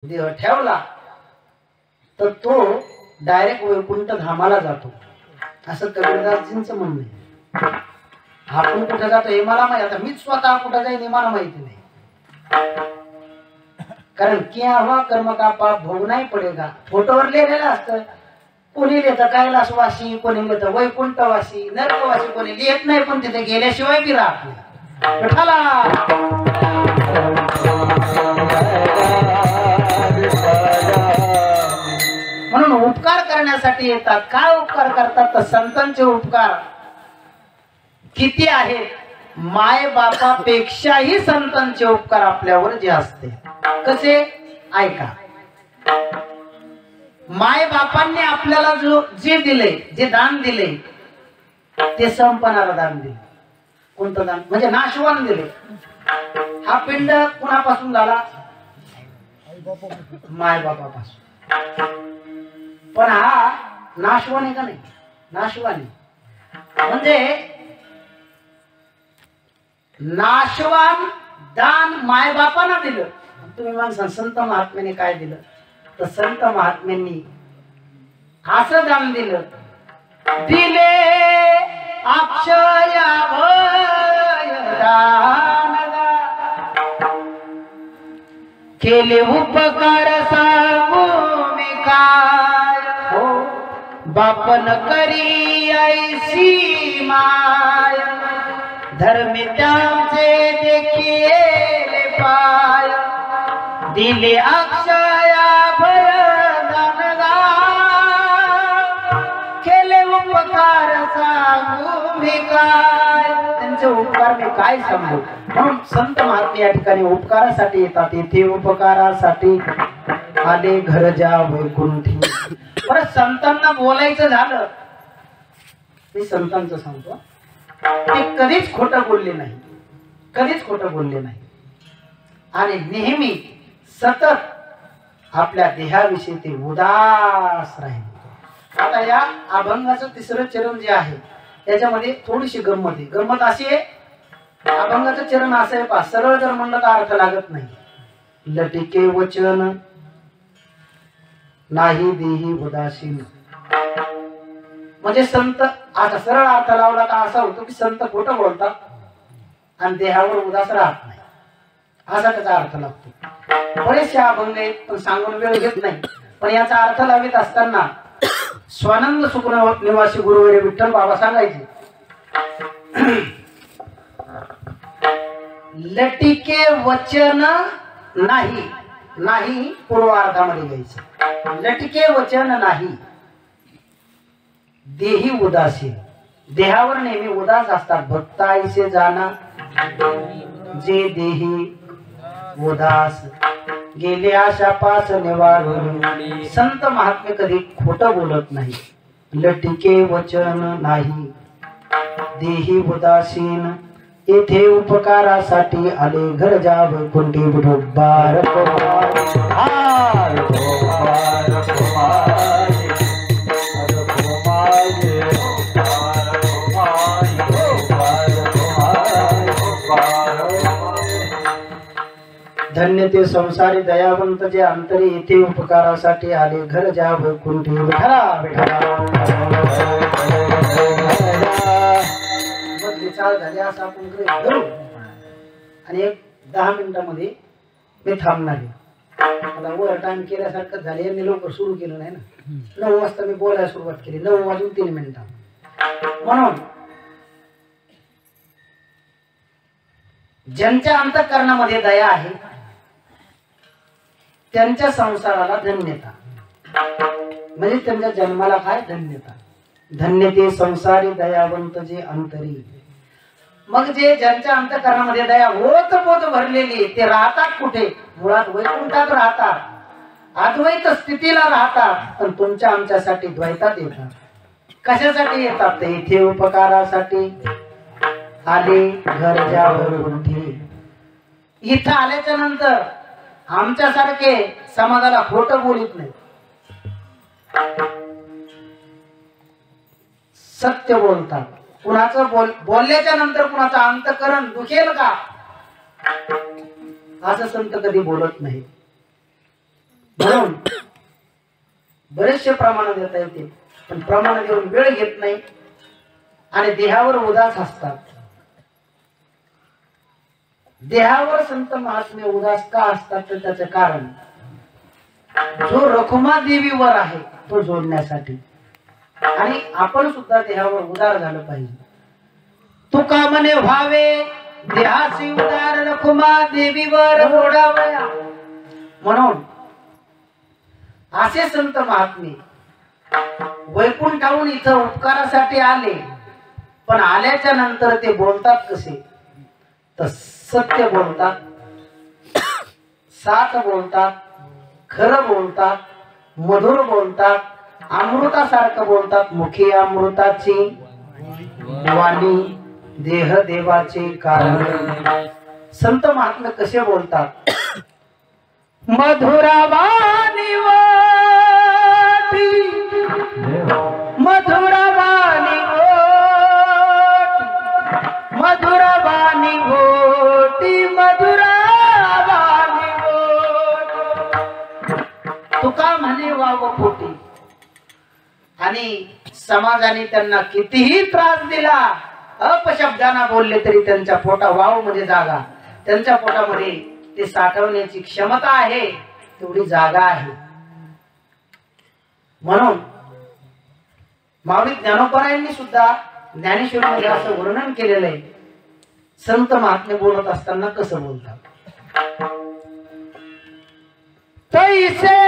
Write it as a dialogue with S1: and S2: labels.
S1: देह ठेवला तर तो डायरेक्ट वैकुंठ धामाला जातो, असं कबीरदासजींचं म्हणणं आहे. आपण कुठे जातो हे मला माहिती, आता मीच स्वतः कुठे जाईन हे मला माहिती नाही, कारण क्या हुआ कर्म का पाप भोगना ही पडेगा. फोटोवर लिहिलेलं असतं, कोणी लिहितं कैलासवासी, कोणी लिहितं वैकुंठवासी, नरकवासी, कोणी लिहित नाही, पण तिथे गेल्याशिवाय बी राहत नाही. विठ्ठला म्हणून उपकार करण्यासाठी येतात. काय उपकार करतात तर संतांचे उपकार किती आहेत, माय बापापेक्षाही संतांचे उपकार आपल्यावर जे असते. कसे ऐका, माय बापांनी आपल्याला जे दिले, जे दान दिले ते संपणारं दान दिले. कोणतं दान म्हणजे नाशवान दिले. हा पिंड कुणापासून झाला, माय बापापासून. पण हा नाशवान आहे का नाही, नाशवान आहे. म्हणजे नाशवान दान माय बापांना दिलं. तुम्ही म्हणता संत महात्म्याने काय दिलं, तर संत महात्म्यांनी असं दान दिलं, दिले अक्षय दान, केले उपकार सांगू मी काय, हो बापन करी ऐसी माय, धर्मी त्यांचे देखिले पाय, दिले अक्षय भरदान, केले उपकार सांगू मी काय, त्यांचे उपकार मी काय सांगू. म्हणून संत महात्मे या ठिकाणी उपकारासाठी येतात. येथे उपकारासाठी आले घर जा वैकुंठी. परत संतांना बोलायचं झालं, मी संतांचं सांगतो, ते कधीच खोटं बोलले नाही, कधीच खोटं बोलले नाही. आणि नेहमी सतत आपल्या देहाविषयी ते उदास राहिले. आता या अभंगाचं तिसरं चरण जे आहे त्याच्यामध्ये थोडीशी गंमत आहे. गंमत अशी आहे, अभंगाचं चरण असं आहे पहा, सरळ जर म्हणलं तर अर्थ लागत नाही. लटिके वचन नाही देही उदासीन. म्हणजे संत, आता सरळ अर्थ लावला तर असा होतो की संत खोटं बोलतात आणि देहावर उदास राहत नाही, असा त्याचा अर्थ लागतो. बरेचसे अभंग आहेत, पण सांगून वेळ घेत नाही. पण याचा अर्थ लावित असताना स्वानंद सुख निवासी गुरुवारी विठ्ठल बाबा सांगायचे, लटिके वचन नाही, नाही पूर्वार्धामध्ये घ्यायचं. लटिके वचन नाही देही उदासीन, देहावर नेहमी उदास असतात. भक्ताईसे जाना जे देही उदास, गेले आशा पास निवारून. संत महात्मे कधी खोटं बोलत नाही. लटिके वचन नाही देही उदासीन, येथे उपकारासाठी आले घर जा वैकुंठी. विठोबार धन्य ते संसारी दयावंत जे अंतरी, येथे उपकारासाठी आले घर जा वैकुंठी. विठ्ठला विठ्ठला चाल झाली असं आपण करू. आणि एक 10 मिनिटांमध्ये मी थांबणार आहे. आता ओव्हर टाइम केल्यासारखं झाले, यांनी लवकर सुरू केलं नाही ना. 9 वाजता मी बोलायला सुरुवात केली, 9 वाजून 3 मिनिटं. म्हणून ज्यांच्या अंतःकरणामध्ये दया आहे त्यांच्या संसाराला धन्यता, म्हणजे त्यांच्या जन्माला काय धन्यता. धन्य ते संसारी दयावंत जे अंतरी. मग जे ज्यांच्या अंतःकरणामध्ये दया होत पोत भरलेली ते राहतात कुठे, मुळात वैकुंठात राहतात, अद्वैत स्थितीला राहतात. पण तुमच्या आमच्यासाठी द्वैतात येतात. कशासाठी येतात, ते इथे उपकारासाठी आले घर जा वैकुंठी. इथं आल्याच्या नंतर आमच्यासारखे समाजाला खोटं बोलत नाही, सत्य बोलतात. कुणाचं बोलल्याच्या नंतर कुणाचं अंतःकरण दुखेल का, असं संत कधी बोलत नाही. म्हणून बरेचसे प्रमाण देता येते, पण प्रमाण देऊन वेळ घेत नाही आणि देहावर उदास असतात. देहावर संत महात्मे उदास का असतात तर त्याचे कारण जो रखुमा देवीवर आहे तो जोडण्यासाठी, आणि आपण सुद्धा देहावर उदार झालं पाहिजे. तुका म्हणे व्हावे देहासी उदार रखुमा देवीवर जोडावया. म्हणून असे संत महात्मे वैकुंठाहून इथं उपकारासाठी आले, पण आल्याच्या नंतर ते बोलतात कसे तर सत्य बोलतात, साच बोलतात, खरं बोलतात, मधुर बोलतात, अमृतासारखं बोलतात. मुखी अमृताची वाणी, देह देवाचे कारण. संत महात्मे कसे बोलतात? मधुरावाणी वाटी, मधुरावाणी ओटी, मधुरावाणी ओटी, मधुरावाणी ओटी. तुका म्हणे वाव पोटी. आणि समाजाने त्यांना कितीही त्रास दिला, अपशब्दांना बोलले तरी त्यांच्या पोटा वाव म्हणजे जागा, त्यांच्या पोटामध्ये ते साठवण्याची क्षमता आहे, तेवढी जागा आहे. म्हणून माऊली ज्ञानोबरायांनी सुद्धा ज्ञानेश्वरीमध्ये असं वर्णन केलेलं आहे, संत महात्मे बोलत असताना कसं बोलतात. तैसे